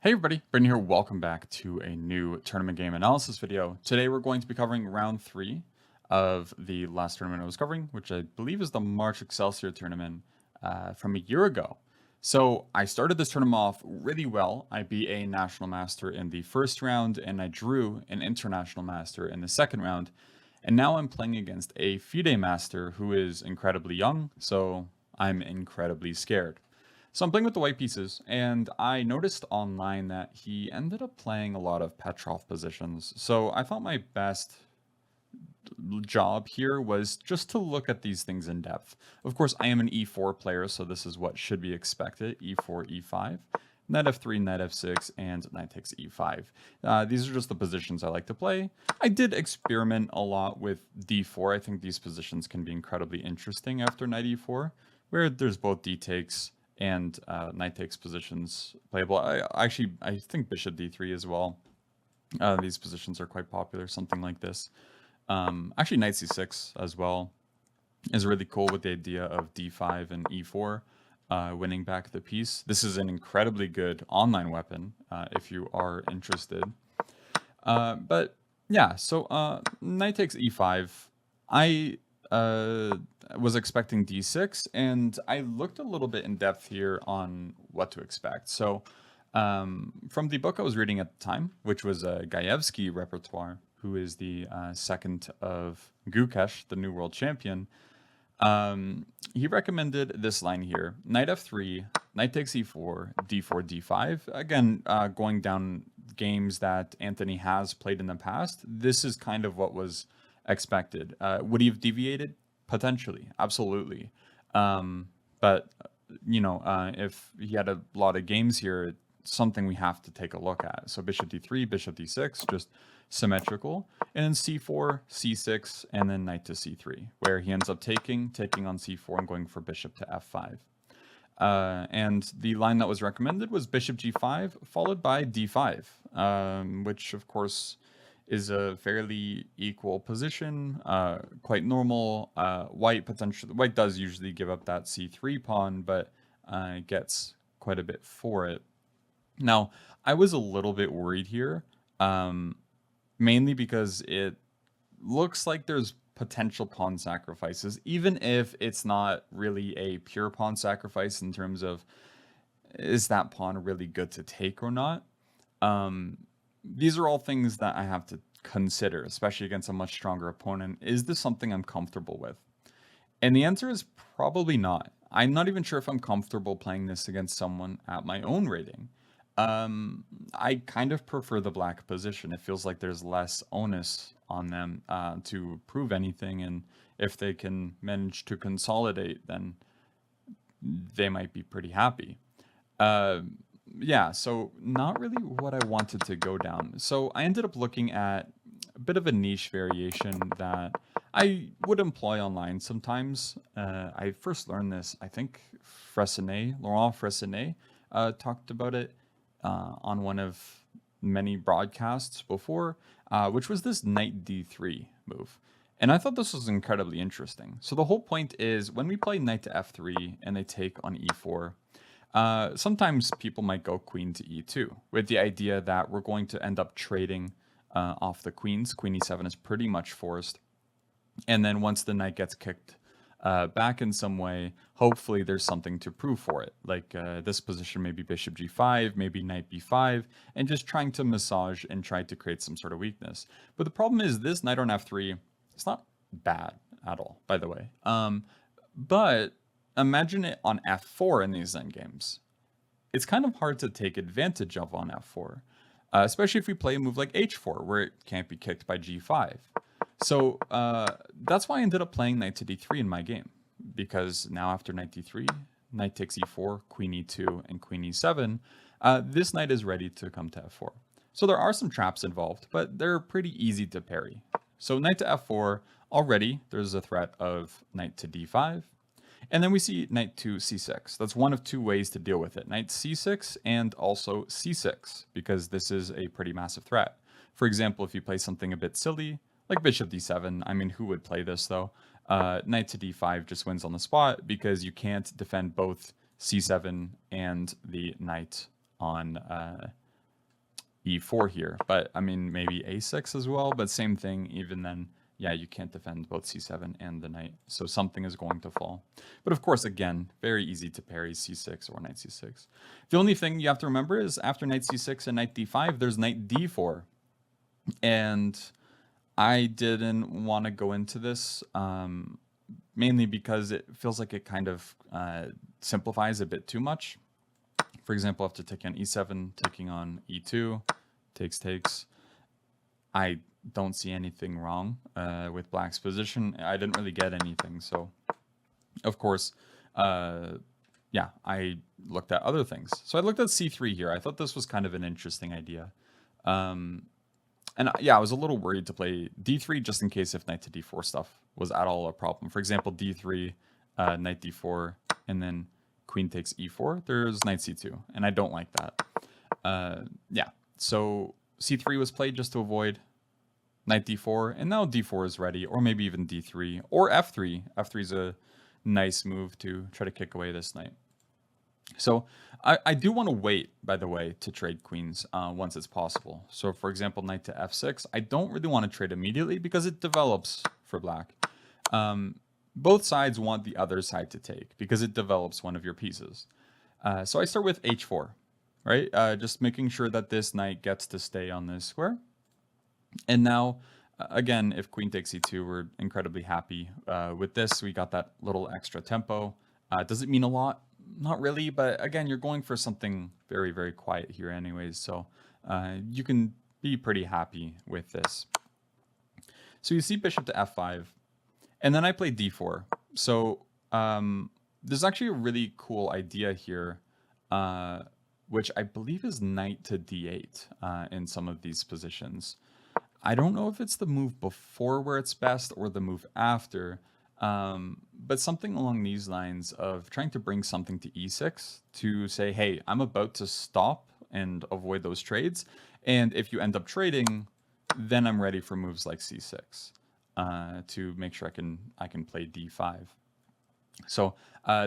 Hey everybody, Brendan here. Welcome back to a new tournament game analysis video. Today we're going to be covering round 3 of the last tournament I was covering, which I believe is the March Excelsior tournament from a year ago. So I started this tournament off really well. I beat a national master in the first round, and I drew an international master in the second round. And now I'm playing against a FIDE master who is incredibly young, so I'm incredibly scared. So I'm playing with the white pieces, and I noticed online that he ended up playing a lot of Petroff positions. So I thought my best job here was just to look at these things in depth. Of course, I am an e4 player, so this is what should be expected. e4, e5, knight f3, knight f6, and knight takes e5. These are just the positions I like to play. I did experiment a lot with d4. I think these positions can be incredibly interesting after knight e4, where there's both d takes and knight takes positions playable. I think bishop d3 as well. These positions are quite popular, something like this. Actually, knight c6 as well is really cool with the idea of d5 and e4 winning back the piece. This is an incredibly good online weapon if you are interested. But yeah, so knight takes e5. I was expecting d6, and I looked a little bit in depth here on what to expect. So from the book I was reading at the time, which was a Gaevsky repertoire, who is the second of Gukesh, the new world champion, he recommended this line here: knight f3, knight takes e4, d4, d5. Again, going down games that Anthony has played in the past, this is kind of what was expected. Would he have deviated? Potentially, absolutely. But you know, if he had a lot of games here, it's something we have to take a look at. So bishop d3, bishop d6, just symmetrical, and then c4, c6, and then knight to c3, where he ends up taking on c4 and going for bishop to f5. And the line that was recommended was bishop g5 followed by d5, which of course is a fairly equal position, quite normal. White does usually give up that c3 pawn, but gets quite a bit for it. Now, I was a little bit worried here, mainly because it looks like there's potential pawn sacrifices, even if it's not really a pure pawn sacrifice in terms of is that pawn really good to take or not. These are all things that I have to consider, especially against a much stronger opponent. Is this something I'm comfortable with? And the answer is probably not. I'm not even sure if I'm comfortable playing this against someone at my own rating. I kind of prefer the black position. It feels like there's less onus on them to prove anything, and if they can manage to consolidate, then they might be pretty happy. Yeah, so not really what I wanted to go down. So I ended up looking at a bit of a niche variation that I would employ online sometimes. I first learned this, I think Laurent Fressinet talked about it on one of many broadcasts before, which was this knight d3 move. And I thought this was incredibly interesting. So the whole point is when we play knight to f3 and they take on e4, sometimes people might go queen to e2 with the idea that we're going to end up trading off the queens. Queen e7 is pretty much forced. And then once the knight gets kicked back in some way, hopefully there's something to prove for it. Like this position, maybe bishop g5, maybe knight b5, and just trying to massage and try to create some sort of weakness. But the problem is this knight on f3, it's not bad at all, by the way. But imagine it on f4 in these endgames. It's kind of hard to take advantage of on f4, especially if we play a move like h4, where it can't be kicked by g5. So that's why I ended up playing knight to d3 in my game, because now after knight d3, knight takes e4, queen e2, and queen e7, this knight is ready to come to f4. So there are some traps involved, but they're pretty easy to parry. So knight to f4, already there's a threat of knight to d5. And then we see knight to c6. That's one of two ways to deal with it. Knight c6 and also c6, because this is a pretty massive threat. For example, if you play something a bit silly, like bishop d7, I mean, who would play this though? Knight to d5 just wins on the spot because you can't defend both c7 and the knight on e4 here. But I mean, maybe a6 as well, but same thing. Even then, yeah, you can't defend both c7 and the knight, so something is going to fall. But of course, again, very easy to parry c6 or knight c6. The only thing you have to remember is after knight c6 and knight d5, there's knight d4. And I didn't want to go into this, mainly because it feels like it kind of simplifies a bit too much. For example, after taking on e7, taking on e2, takes, I don't see anything wrong with black's position. I didn't really get anything, so of course, yeah, I looked at other things. So I looked at c3 here. I thought this was kind of an interesting idea. And yeah, I was a little worried to play d3 just in case if knight to d4 stuff was at all a problem. For example, d3, knight d4, and then queen takes e4, there's knight c2, and I don't like that. Yeah, so c3 was played just to avoid knight d4, and now d4 is ready, or maybe even d3, or f3. f3 is a nice move to try to kick away this knight. So I do want to wait, by the way, to trade queens once it's possible. So for example, knight to f6, I don't really want to trade immediately because it develops for black. Both sides want the other side to take because it develops one of your pieces. So I start with h4, right? Just making sure that this knight gets to stay on this square. And now, again, if queen takes e2, we're incredibly happy with this. We got that little extra tempo. Does it mean a lot? Not really, but again, you're going for something very, very quiet here anyways, so you can be pretty happy with this. So you see bishop to f5, and then I play d4. So there's actually a really cool idea here, which I believe is knight to d8 in some of these positions. I don't know if it's the move before where it's best or the move after, but something along these lines of trying to bring something to e6 to say, hey, I'm about to stop and avoid those trades. And if you end up trading, then I'm ready for moves like c6 to make sure I can play d5. So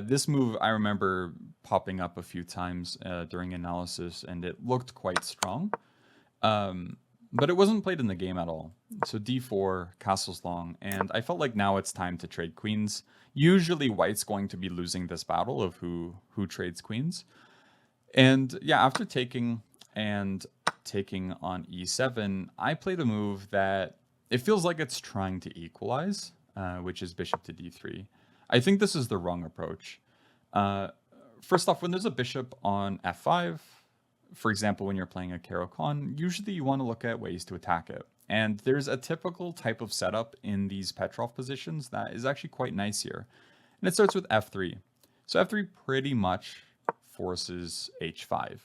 this move I remember popping up a few times during analysis, and it looked quite strong. But it wasn't played in the game at all. So d4, castle's long, and I felt like now it's time to trade queens. Usually white's going to be losing this battle of who trades queens. And yeah, after taking on e7, I played a move that it feels like it's trying to equalize, which is bishop to d3. I think this is the wrong approach. First off, when there's a bishop on f5, for example, when you're playing a Caro-Kann, usually you want to look at ways to attack it. And there's a typical type of setup in these Petroff positions that is actually quite nice here. And it starts with f3. So f3 pretty much forces h5.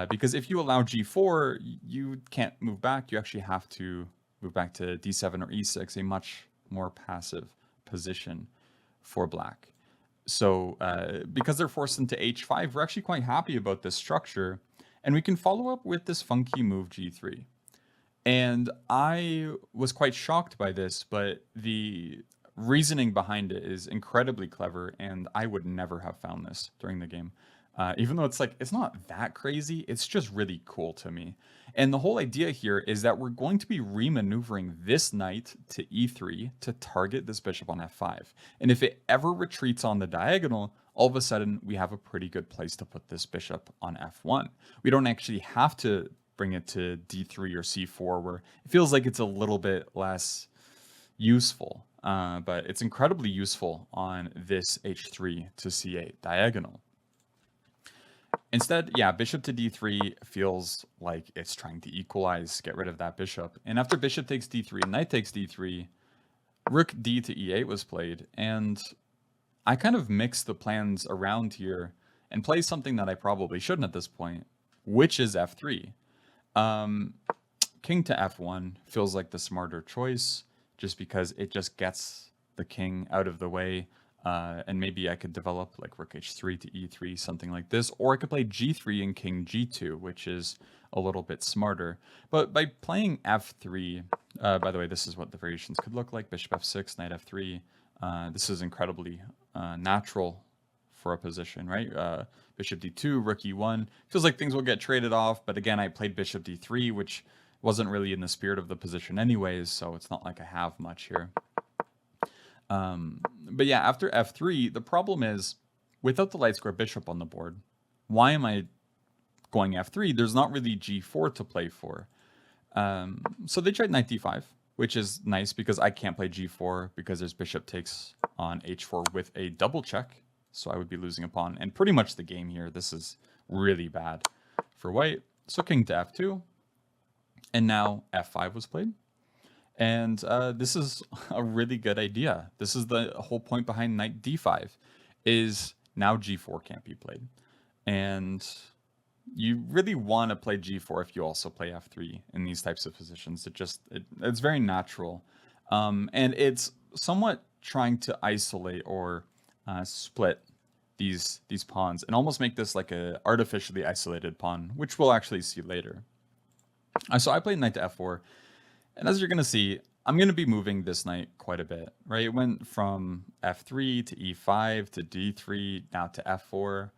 Because if you allow g4, you can't move back. You actually have to move back to d7 or e6, a much more passive position for black. So because they're forced into h5, we're actually quite happy about this structure. And we can follow up with this funky move g3. And I was quite shocked by this, but the reasoning behind it is incredibly clever, and I would never have found this during the game. Even though it's not that crazy, it's just really cool to me. And the whole idea here is that we're going to be remaneuvering this knight to e3 to target this bishop on f5. And if it ever retreats on the diagonal, all of a sudden we have a pretty good place to put this bishop on f1. We don't actually have to bring it to d3 or c4, where it feels like it's a little bit less useful. But it's incredibly useful on this h3 to c8 diagonal. Instead, yeah, bishop to d3 feels like it's trying to equalize, get rid of that bishop. And after bishop takes d3 and knight takes d3, rook d to e8 was played. And I kind of mixed the plans around here and play something that I probably shouldn't at this point, which is f3. King to f1 feels like the smarter choice, just because it just gets the king out of the way. And maybe I could develop like rook h3 to e3, something like this. Or I could play g3 and king g2, which is a little bit smarter. But by playing f3, by the way, this is what the variations could look like. Bishop f6, knight f3. This is incredibly natural for a position, right? Bishop d2, rook e1. Feels like things will get traded off, but again, I played bishop d3, which wasn't really in the spirit of the position anyways, so it's not like I have much here. But yeah, after f3, the problem is, without the light square bishop on the board, why am I going f3? There's not really g4 to play for. So they tried knight d5, which is nice because I can't play g4 because there's bishop takes on h4 with a double check. So I would be losing a pawn. And pretty much the game here, this is really bad for white. So king to f2. And now f5 was played. And this is a really good idea. This is the whole point behind knight d5, is now g4 can't be played. And you really want to play g4 if you also play f3 in these types of positions. It's very natural. And it's somewhat trying to isolate or split these pawns and almost make this like a artificially isolated pawn, which we'll actually see later. So I played knight to f4, and as you're going to see, I'm going to be moving this knight quite a bit, right? It went from f3 to e5 to d3, now to f4.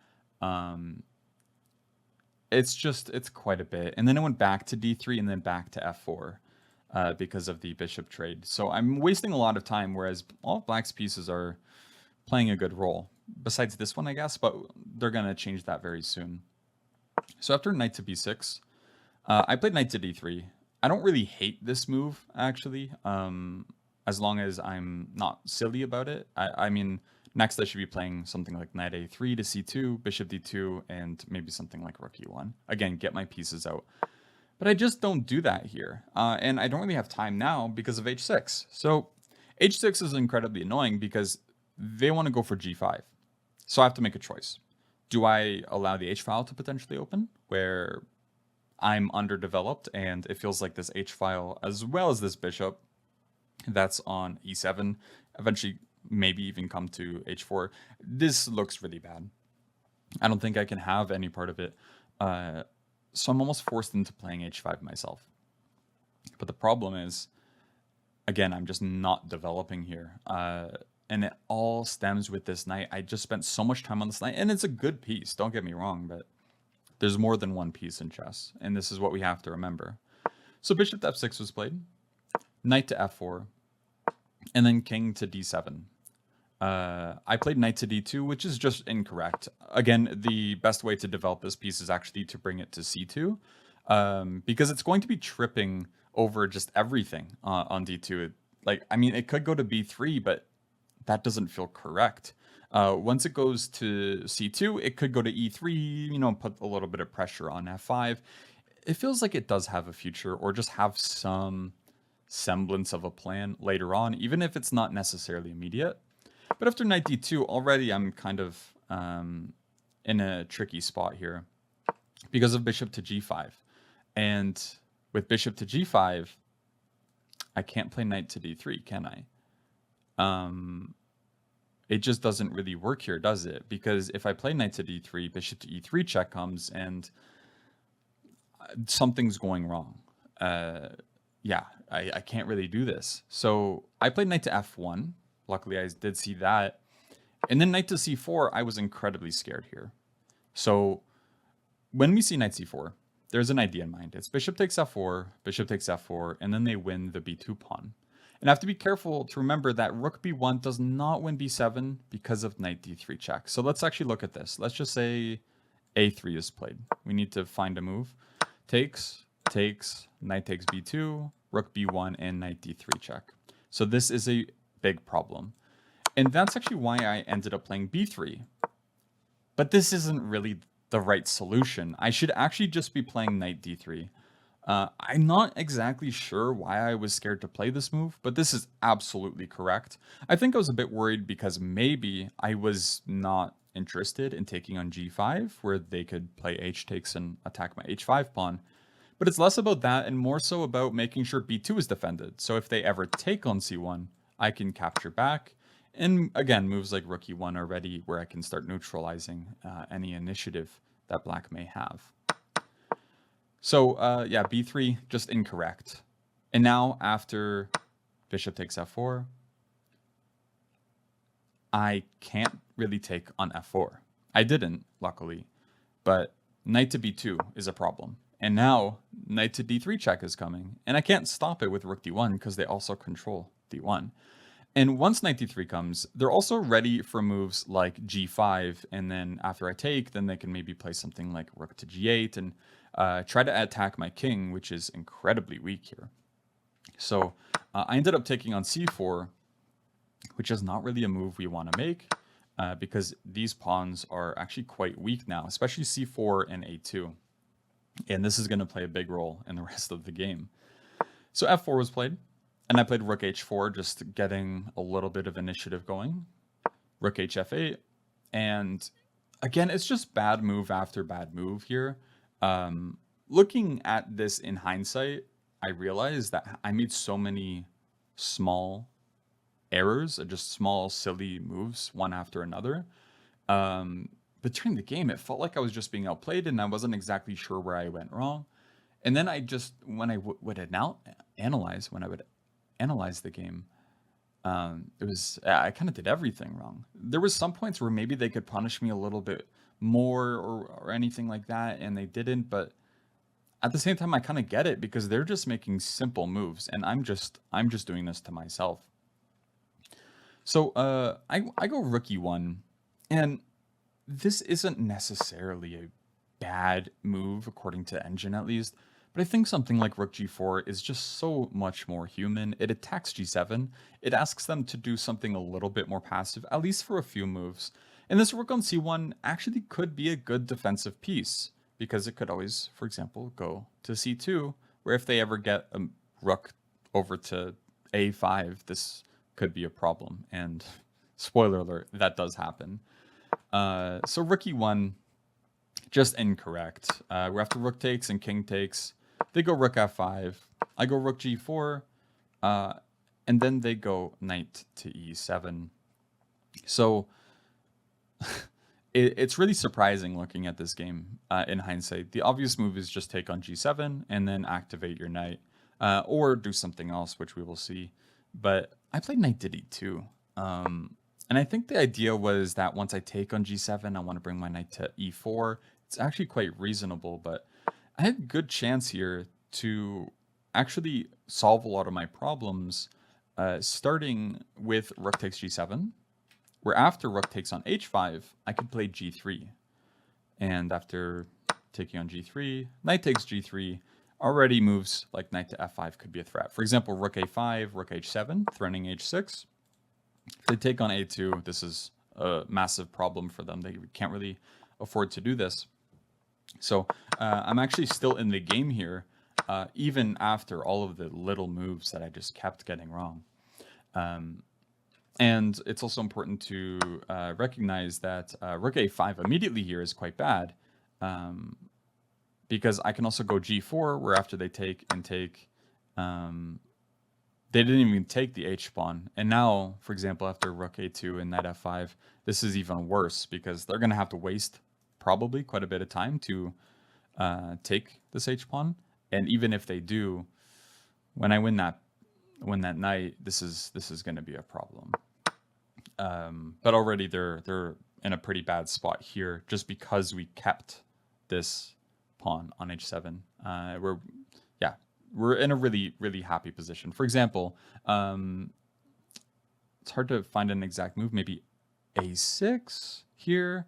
It's quite a bit. And then it went back to d3 and then back to f4 because of the bishop trade. So I'm wasting a lot of time, whereas all black's pieces are playing a good role. Besides this one, I guess, but they're going to change that very soon. So after knight to b6, I played knight to d3. I don't really hate this move, actually, as long as I'm not silly about it. I mean, next I should be playing something like knight a3 to c2, bishop d2, and maybe something like rook e1. Again, get my pieces out. But I just don't do that here. And I don't really have time now because of h6. So h6 is incredibly annoying because they want to go for g5. So I have to make a choice. Do I allow the h-file to potentially open, where I'm underdeveloped and it feels like this h-file, as well as this bishop that's on e7, eventually maybe even come to h4. This looks really bad. I don't think I can have any part of it. So I'm almost forced into playing h5 myself. But the problem is, again, I'm just not developing here. And it all stems with this knight. I just spent so much time on this knight, and it's a good piece, don't get me wrong, but there's more than one piece in chess, and this is what we have to remember. So bishop to f6 was played, knight to f4, and then king to d7. I played knight to d2, which is just incorrect. Again, the best way to develop this piece is actually to bring it to c2, because it's going to be tripping over just everything on d2. Like, I mean, it could go to b3, but that doesn't feel correct. Once it goes to c2, it could go to e3, you know, put a little bit of pressure on f5. It feels like it does have a future, or just have some semblance of a plan later on, even if it's not necessarily immediate. But after knight d2, already I'm kind of in a tricky spot here because of bishop to g5. And with bishop to g5, I can't play knight to d3, can I? It just doesn't really work here, does it? Because if I play knight to d3, bishop to e3 check comes, and something's going wrong. Yeah, I can't really do this. So I played knight to f1. Luckily, I did see that. And then knight to c4, I was incredibly scared here. So when we see knight c4, there's an idea in mind. It's bishop takes f4, and then they win the b2 pawn. And I have to be careful to remember that rook b1 does not win b7 because of knight d3 check. So let's actually look at this. Let's just say a3 is played. We need to find a move. Takes, knight takes b2, rook b1, and knight d3 check. So this is a big problem. And that's actually why I ended up playing b3. But this isn't really the right solution. I should actually just be playing knight d3. I'm not exactly sure why I was scared to play this move, but this is absolutely correct. I think I was a bit worried because maybe I was not interested in taking on g5, where they could play h takes and attack my h5 pawn. But it's less about that and more so about making sure b2 is defended. So if they ever take on c1, I can capture back. And again, moves like rook e1 are ready, where I can start neutralizing any initiative that black may have. So yeah, b3, just incorrect. And now after bishop takes f4, I can't really take on f4. I didn't, luckily, but knight to b2 is a problem. And now knight to d3 check is coming, and I can't stop it with rook d1 because they also control d1. And once knight d3 comes, they're also ready for moves like g5, and then after I take, then they can maybe play something like rook to g8 and try to attack my king, which is incredibly weak here. So I ended up taking on c4, which is not really a move we want to make because these pawns are actually quite weak now, especially c4 and a2. And this is going to play a big role in the rest of the game. So f4 was played. And I played rook h4, just getting a little bit of initiative going. Rook hf8. And again, it's just bad move after bad move here. Looking at this in hindsight, I realized that I made so many small errors, just small, silly moves, one after another. But during the game, it felt like I was just being outplayed, and I wasn't exactly sure where I went wrong. And then I just, when I would analyze the game, it was, I kind of did everything wrong. There was some points where maybe they could punish me a little bit more or anything like that, and they didn't, but at the same time I kind of get it because they're just making simple moves, and I'm just doing this to myself. So I go rook e1, and this isn't necessarily a bad move according to Engine at least. But I think something like rook g4 is just so much more human. It attacks g7. It asks them to do something a little bit more passive, at least for a few moves. And this rook on c1 actually could be a good defensive piece, because it could always, for example, go to c2, where if they ever get a rook over to a5, this could be a problem. And spoiler alert, that does happen. So rook e1, just incorrect. We're after rook takes and king takes. They go rook f5. I go rook g4. And then they go knight to e7. So it's really surprising looking at this game in hindsight. The obvious move is just take on g7 and then activate your knight. Or do something else, which we will see. But I played knight to d2. And I think the idea was that once I take on g7, I want to bring my knight to e4. It's actually quite reasonable, but I had a good chance here to actually solve a lot of my problems, starting with rook takes g7, where after rook takes on h5, I could play g3. And after taking on g3, knight takes g3, already moves like knight to f5 could be a threat. For example, rook a5, rook h7, threatening h6. If they take on a2, this is a massive problem for them. They can't really afford to do this. So I'm actually still in the game here, even after all of the little moves that I just kept getting wrong. And it's also important to recognize that rook a5 immediately here is quite bad, because I can also go g4, where after they take and take, they didn't even take the h-pawn. And now, for example, after rook a2 and knight f5, this is even worse because they're going to have to waste probably quite a bit of time to take this h-pawn. And even if they do, when I win that knight, this is going to be a problem. But already they're in a pretty bad spot here just because we kept this pawn on h7. We're in a really, really happy position. For example, it's hard to find an exact move. Maybe a6 here.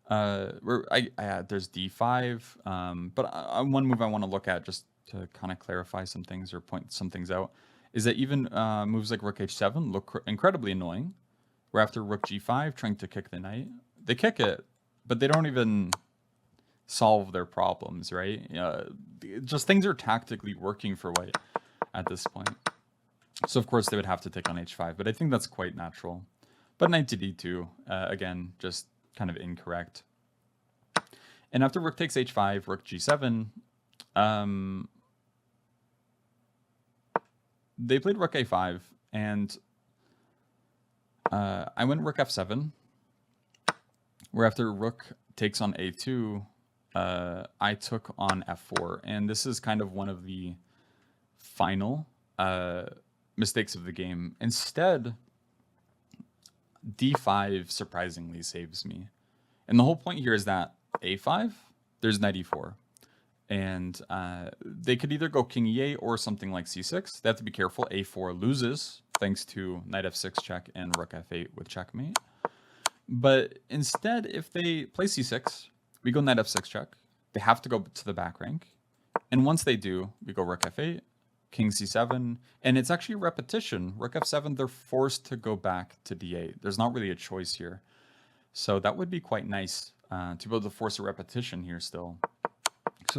There's d5. But one move I want to look at just to kind of clarify some things or point some things out is that even moves like rook h7 look incredibly annoying. Where after rook g5, trying to kick the knight, they kick it, but they don't even solve their problems, right? Just things are tactically working for white at this point. So of course they would have to take on h5, but I think that's quite natural. But knight to d2, again, just kind of incorrect. And after rook takes h5, rook g7, they played rook a5, and I went rook f7, where after rook takes on a2, I took on f4, and this is kind of one of the final mistakes of the game. Instead, D5 surprisingly saves me. And the whole point here is that A5, there's knight E4. And they could either go king E8 or something like C6. They have to be careful. A4 loses thanks to knight F6 check and rook F8 with checkmate. But instead, if they play C6, we go knight F6 check. They have to go to the back rank. And once they do, we go rook F8, king C7. And it's actually a repetition. Rook F7, they're forced to go back to D8. There's not really a choice here. So that would be quite nice to be able to force a repetition here still.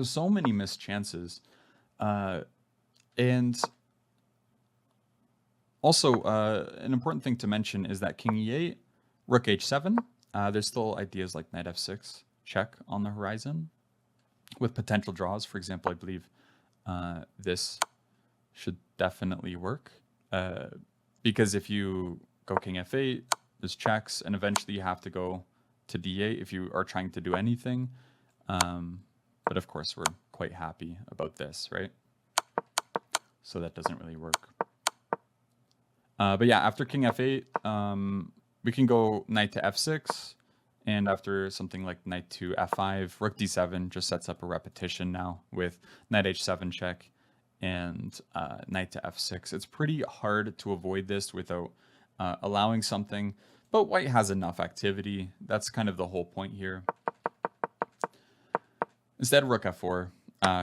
So many missed chances. And also, an important thing to mention is that king E8, rook H7, there's still ideas like knight F6 check on the horizon with potential draws. For example, I believe this should definitely work because if you go king F8, there's checks, and eventually you have to go to D8 if you are trying to do anything. But of course, we're quite happy about this, right? So that doesn't really work. But yeah, after king F8, we can go knight to F6. And after something like knight to F5, rook D7 just sets up a repetition now with knight H7 check and knight to F6. It's pretty hard to avoid this without allowing something. But white has enough activity. That's kind of the whole point here. Instead, rook F4,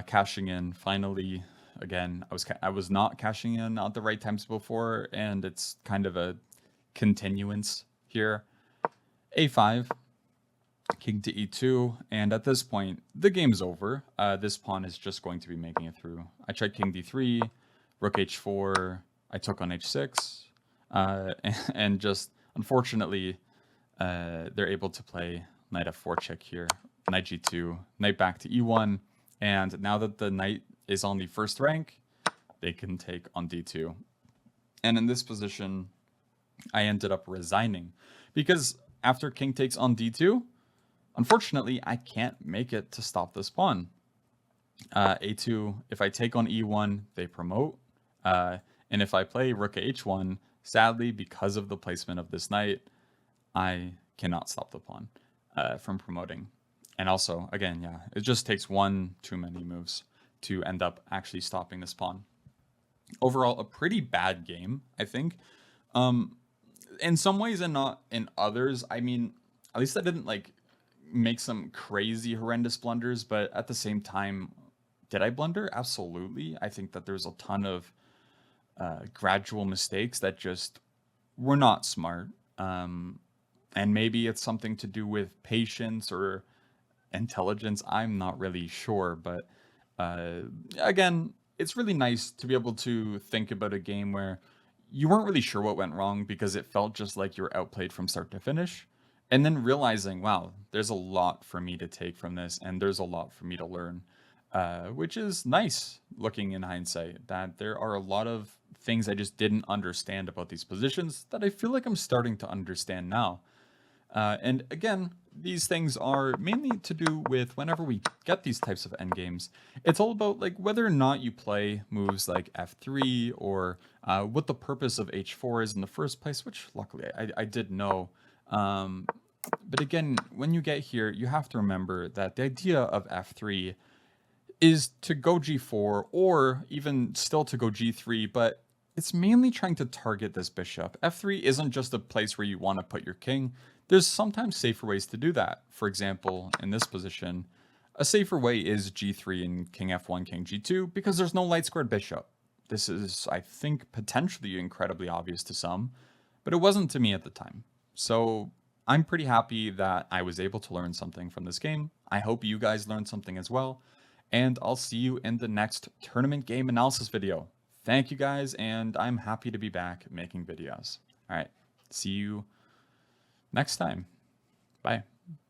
cashing in. Finally, again, I was not cashing in at the right times before, and it's kind of a continuance here. A5, king to E2, and at this point, the game's over. This pawn is just going to be making it through. I tried king D3, rook H4, I took on H6, and just unfortunately, they're able to play knight F4 check here. Knight G2, knight back to E1, and now that the knight is on the first rank, they can take on D2. And in this position, I ended up resigning because after king takes on D2, unfortunately, I can't make it to stop this pawn. A2, if I take on E1, they promote. And if I play rook H1, sadly, because of the placement of this knight, I cannot stop the pawn from promoting. And also, again, yeah, it just takes one too many moves to end up actually stopping this pawn. Overall, a pretty bad game, I think. In some ways and not in others. I mean, at least I didn't like make some crazy horrendous blunders, but at the same time, did I blunder? Absolutely. I think that there's a ton of gradual mistakes that just were not smart. And maybe it's something to do with patience or intelligence. I'm not really sure, but again, it's really nice to be able to think about a game where you weren't really sure what went wrong because it felt just like you were outplayed from start to finish. And then realizing, wow, there's a lot for me to take from this, and there's a lot for me to learn, which is nice looking in hindsight, that there are a lot of things I just didn't understand about these positions that I feel like I'm starting to understand now. And again, these things are mainly to do with whenever we get these types of endgames, it's all about like whether or not you play moves like F3 or what the purpose of H4 is in the first place, which luckily I did know. But again, when you get here, you have to remember that the idea of F3 is to go G4 or even still to go G3, but it's mainly trying to target this bishop. F3 isn't just a place where you want to put your king. There's sometimes safer ways to do that. For example, in this position, a safer way is G3 and King F1, King G2, because there's no light squared bishop. This is, I think, potentially incredibly obvious to some, but it wasn't to me at the time. So I'm pretty happy that I was able to learn something from this game. I hope you guys learned something as well, and I'll see you in the next tournament game analysis video. Thank you guys, and I'm happy to be back making videos. All right, see you next time. Bye.